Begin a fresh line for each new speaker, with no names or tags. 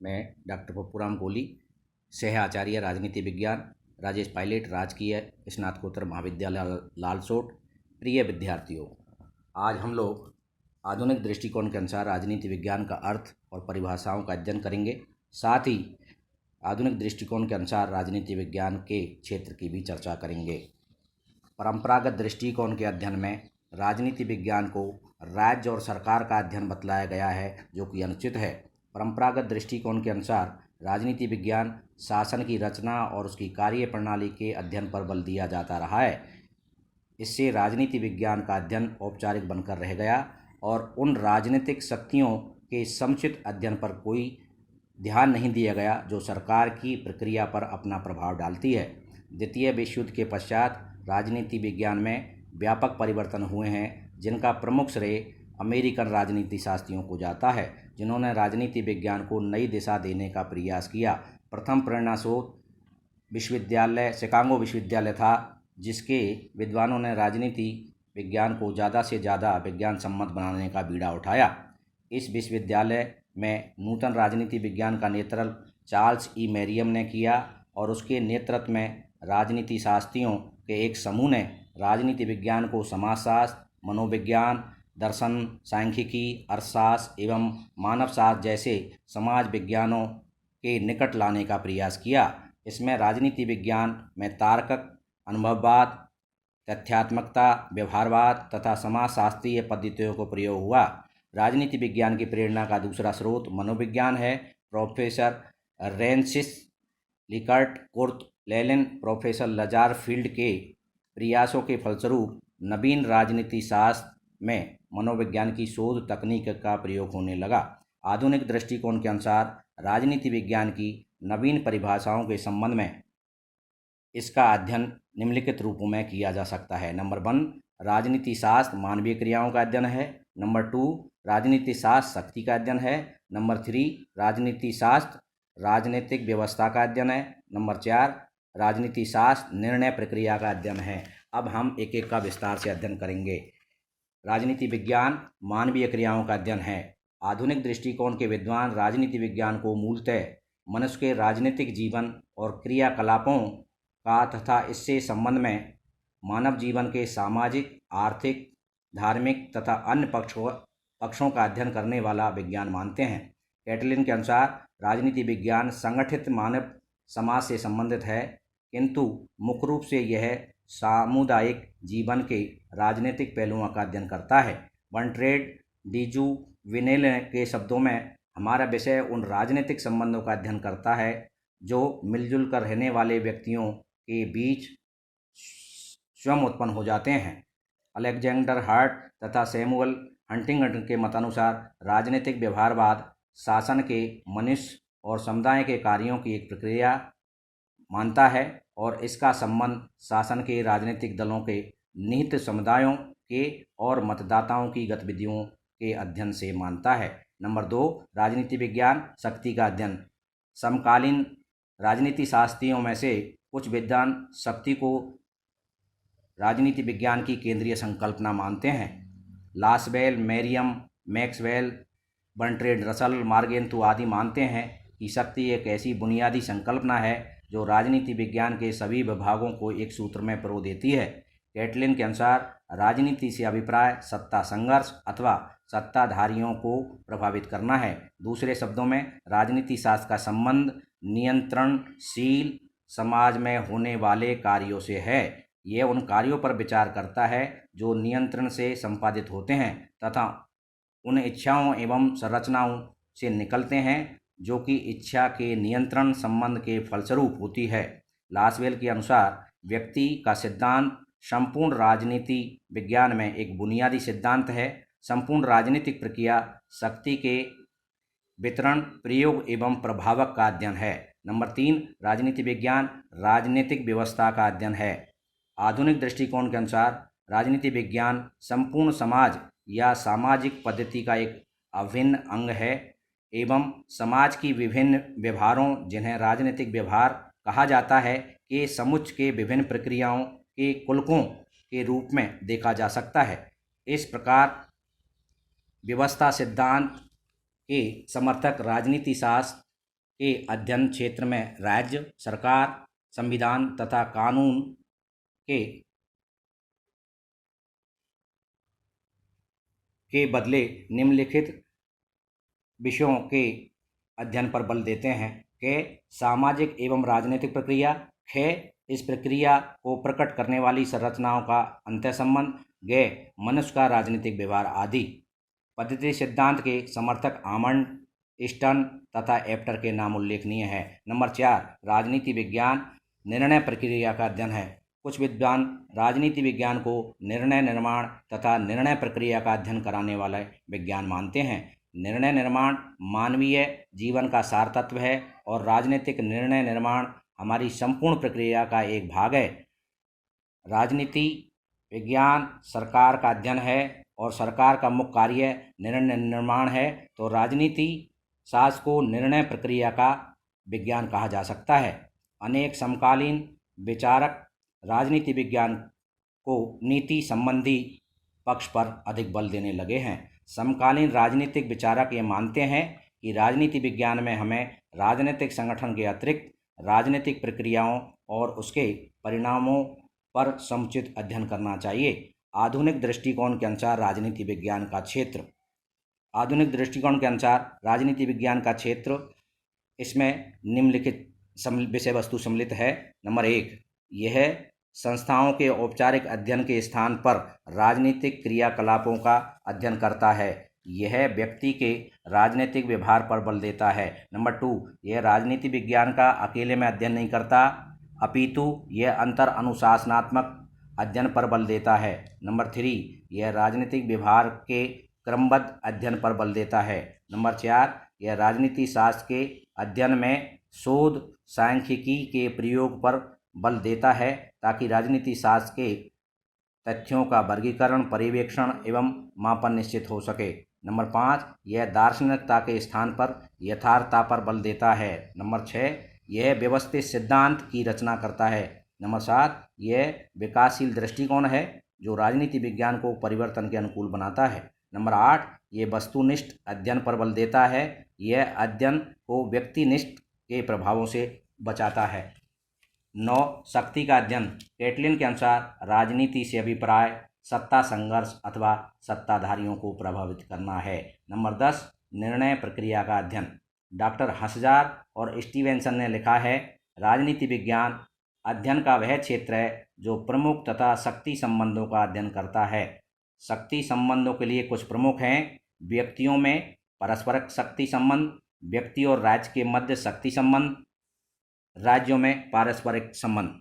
मैं डॉक्टर पप्पूराम कोहली, सह आचार्य राजनीति विज्ञान, राजेश पायलट, राजकीय स्नातकोत्तर महाविद्यालय लालसोट। प्रिय विद्यार्थियों, आज हम लोग आधुनिक दृष्टिकोण के अनुसार राजनीति विज्ञान का अर्थ और परिभाषाओं का अध्ययन करेंगे। साथ ही आधुनिक दृष्टिकोण के अनुसार राजनीति विज्ञान के क्षेत्र की भी चर्चा करेंगे। परंपरागत दृष्टिकोण के अध्ययन में राजनीति विज्ञान को राज्य और सरकार का अध्ययन बतलाया गया है, जो कि अनुचित है। परंपरागत दृष्टिकोण के अनुसार राजनीति विज्ञान शासन की रचना और उसकी कार्य प्रणाली के अध्ययन पर बल दिया जाता रहा है। इससे राजनीति विज्ञान का अध्ययन औपचारिक बनकर रह गया और उन राजनीतिक शक्तियों के समुचित अध्ययन पर कोई ध्यान नहीं दिया गया जो सरकार की प्रक्रिया पर अपना प्रभाव डालती है। द्वितीय विश्व युद्ध के पश्चात राजनीति विज्ञान में व्यापक परिवर्तन हुए हैं, जिनका प्रमुख श्रेय अमेरिकन राजनीति शास्त्रियों को जाता है, जिन्होंने राजनीति विज्ञान को नई दिशा देने का प्रयास किया। प्रथम प्रेरणा स्रोत विश्वविद्यालय शिकागो विश्वविद्यालय था, जिसके विद्वानों ने राजनीति विज्ञान को ज़्यादा से ज़्यादा विज्ञान सम्मत बनाने का बीड़ा उठाया। इस विश्वविद्यालय में नूतन राजनीति विज्ञान का नेतृत्व चार्ल्स ई मैरियम ने किया और उसके नेतृत्व में राजनीति शास्त्रियों के एक समूह ने राजनीति विज्ञान को समाजशास्त्र, मनोविज्ञान, दर्शन, सांख्यिकी, अर्थशास्त्र एवं मानवशास्त्र जैसे समाज विज्ञानों के निकट लाने का प्रयास किया। इसमें राजनीति विज्ञान में तार्किक, अनुभववाद, तथ्यात्मकता, व्यवहारवाद तथा समाजशास्त्रीय पद्धतियों को प्रयोग हुआ। राजनीति विज्ञान की प्रेरणा का दूसरा स्रोत मनोविज्ञान है। Professor Rensis Likert Kurt लेलिन, professor Lazare field के प्रयासों के फलस्वरूप नवीन राजनीति शास्त्र में मनोविज्ञान की शोध तकनीक का प्रयोग होने लगा। आधुनिक दृष्टिकोण के अनुसार राजनीति विज्ञान की नवीन परिभाषाओं के संबंध में इसका अध्ययन निम्नलिखित रूपों में किया जा सकता है। नंबर 1, राजनीति शास्त्र मानवीय क्रियाओं का अध्ययन है। नंबर 2, राजनीति शास्त्र शक्ति का अध्ययन है। नंबर 3, राजनीति शास्त्र राजनीतिक व्यवस्था का अध्ययन है। नंबर 4, राजनीति शास्त्र निर्णय प्रक्रिया का अध्ययन है। अब हम एक एक का विस्तार से अध्ययन करेंगे। राजनीति विज्ञान मानवीय क्रियाओं का अध्ययन है। आधुनिक दृष्टिकोण के विद्वान राजनीति विज्ञान को मूलतः मनुष्य के राजनीतिक जीवन और क्रियाकलापों का तथा इससे संबंध में मानव जीवन के सामाजिक, आर्थिक, धार्मिक तथा अन्य पक्षों का अध्ययन करने वाला विज्ञान मानते हैं। कैटलिन के अनुसार राजनीति विज्ञान संगठित मानव समाज से संबंधित है, किंतु मुख्य रूप से यह सामुदायिक जीवन के राजनीतिक पहलुओं का अध्ययन करता है। बर्ट्रैंड डीजू विनेल के शब्दों में, हमारा विषय उन राजनीतिक संबंधों का अध्ययन करता है जो मिलजुल कर रहने वाले व्यक्तियों के बीच स्वयं उत्पन्न हो जाते हैं। अलेक्जेंडर हार्ट तथा सैमुअल हंटिंगटन के मतानुसार राजनीतिक व्यवहारवाद शासन के मनुष्य और समुदाय के कार्यों की एक प्रक्रिया मानता है और इसका संबंध शासन के राजनीतिक दलों के निहित समुदायों के और मतदाताओं की गतिविधियों के अध्ययन से मानता है। नंबर 2, राजनीति विज्ञान शक्ति का अध्ययन। समकालीन राजनीति शास्त्रियों में से कुछ विद्वान शक्ति को राजनीति विज्ञान की केंद्रीय संकल्पना मानते हैं। Lasswell, Merriam, Maxwell, Bertrand Russell, Morgenthau आदि मानते हैं कि शक्ति एक ऐसी बुनियादी संकल्पना है जो राजनीति विज्ञान के सभी विभागों को एक सूत्र में पिरो देती है। कैटलिन के अनुसार राजनीति से अभिप्राय सत्ता संघर्ष अथवा सत्ताधारियों को प्रभावित करना है। दूसरे शब्दों में, राजनीति शास्त्र का संबंध नियंत्रणशील समाज में होने वाले कार्यों से है। यह उन कार्यों पर विचार करता है जो नियंत्रण से संपादित होते हैं तथा उन इच्छाओं एवं संरचनाओं से निकलते हैं जो कि इच्छा के नियंत्रण संबंध के फलस्वरूप होती है। लासवेल के अनुसार व्यक्ति का सिद्धांत संपूर्ण राजनीति विज्ञान में एक बुनियादी सिद्धांत है। संपूर्ण राजनीतिक प्रक्रिया शक्ति के वितरण, प्रयोग एवं प्रभावक का अध्ययन है। नंबर 3, राजनीति विज्ञान राजनीतिक व्यवस्था का अध्ययन है। आधुनिक दृष्टिकोण के अनुसार राजनीति विज्ञान संपूर्ण समाज या सामाजिक पद्धति का एक अभिन्न अंग है एवं समाज की विभिन्न व्यवहारों, जिन्हें राजनीतिक व्यवहार कहा जाता है, के समुच्चय के विभिन्न प्रक्रियाओं के कुलकों के रूप में देखा जा सकता है। इस प्रकार व्यवस्था सिद्धांत के समर्थक राजनीति शास्त्र के अध्ययन क्षेत्र में राज्य सरकार संविधान तथा कानून के बदले निम्नलिखित विषयों के अध्ययन पर बल देते हैं। के सामाजिक एवं राजनीतिक प्रक्रिया। ख इस प्रक्रिया को प्रकट करने वाली संरचनाओं का अंतः संबंध। ग मनुष्य का राजनीतिक व्यवहार आदि। पद्धति सिद्धांत के समर्थक आमंड, ईस्टन तथा एप्टर के नाम उल्लेखनीय है। नंबर 4 राजनीति विज्ञान निर्णय प्रक्रिया का अध्ययन है। कुछ विद्वान राजनीति विज्ञान को निर्णय निर्माण तथा निर्णय प्रक्रिया का अध्ययन कराने वाला विज्ञान मानते हैं। निर्णय निर्माण मानवीय जीवन का सार तत्व है और राजनीतिक निर्णय निर्माण हमारी संपूर्ण प्रक्रिया का एक भाग है। राजनीति विज्ञान सरकार का अध्ययन है और सरकार का मुख्य कार्य निर्णय निर्माण है, तो राजनीति शास्त्र को निर्णय प्रक्रिया का विज्ञान कहा जा सकता है। अनेक समकालीन विचारक राजनीति विज्ञान को नीति संबंधी पक्ष पर अधिक बल देने लगे हैं। समकालीन राजनीतिक विचारक ये मानते हैं कि राजनीति विज्ञान में हमें राजनीतिक संगठन के अतिरिक्त राजनीतिक प्रक्रियाओं और उसके परिणामों पर समुचित अध्ययन करना चाहिए। आधुनिक दृष्टिकोण के अनुसार राजनीति विज्ञान का क्षेत्र। आधुनिक दृष्टिकोण के अनुसार राजनीति विज्ञान का क्षेत्र, इसमें निम्नलिखित विषय वस्तु सम्मिलित है। नंबर 1 यह संस्थाओं के औपचारिक अध्ययन के स्थान पर राजनीतिक क्रियाकलापों का अध्ययन करता है। यह व्यक्ति के राजनीतिक व्यवहार पर बल देता है। नंबर 2 यह राजनीति विज्ञान का अकेले में अध्ययन नहीं करता, अपितु यह अंतर अनुशासनात्मक अध्ययन पर बल देता है। नंबर 3 यह राजनीतिक व्यवहार के क्रमबद्ध अध्ययन पर बल देता है। नंबर 4 यह राजनीति शास्त्र के अध्ययन में शोध सांख्यिकी के प्रयोग पर बल देता है ताकि राजनीति शास्त्र के तथ्यों का वर्गीकरण, पर्यवेक्षण एवं मापन निश्चित हो सके। नंबर 5 यह दार्शनिकता के स्थान पर यथार्थता पर बल देता है। नंबर 6 यह व्यवस्थित सिद्धांत की रचना करता है। नंबर 7 यह विकासशील दृष्टिकोण है जो राजनीति विज्ञान को परिवर्तन के अनुकूल बनाता है। नंबर 8 ये वस्तुनिष्ठ अध्ययन पर बल देता है। यह अध्ययन को व्यक्तिनिष्ठ के प्रभावों से बचाता है। 9 शक्ति का अध्ययन। कैटलिन के अनुसार राजनीति से अभिप्राय सत्ता संघर्ष अथवा सत्ताधारियों को प्रभावित करना है। नंबर 10 निर्णय प्रक्रिया का अध्ययन। डॉक्टर हसजार और स्टीवेंसन ने लिखा है, राजनीति विज्ञान अध्ययन का वह क्षेत्र है जो प्रमुख तथा शक्ति संबंधों का अध्ययन करता है। शक्ति संबंधों के लिए कुछ प्रमुख हैं। व्यक्तियों में परस्परिक शक्ति संबंध, व्यक्ति और राज्य के मध्य शक्ति संबंध, राज्यों में पारस्परिक संबंध।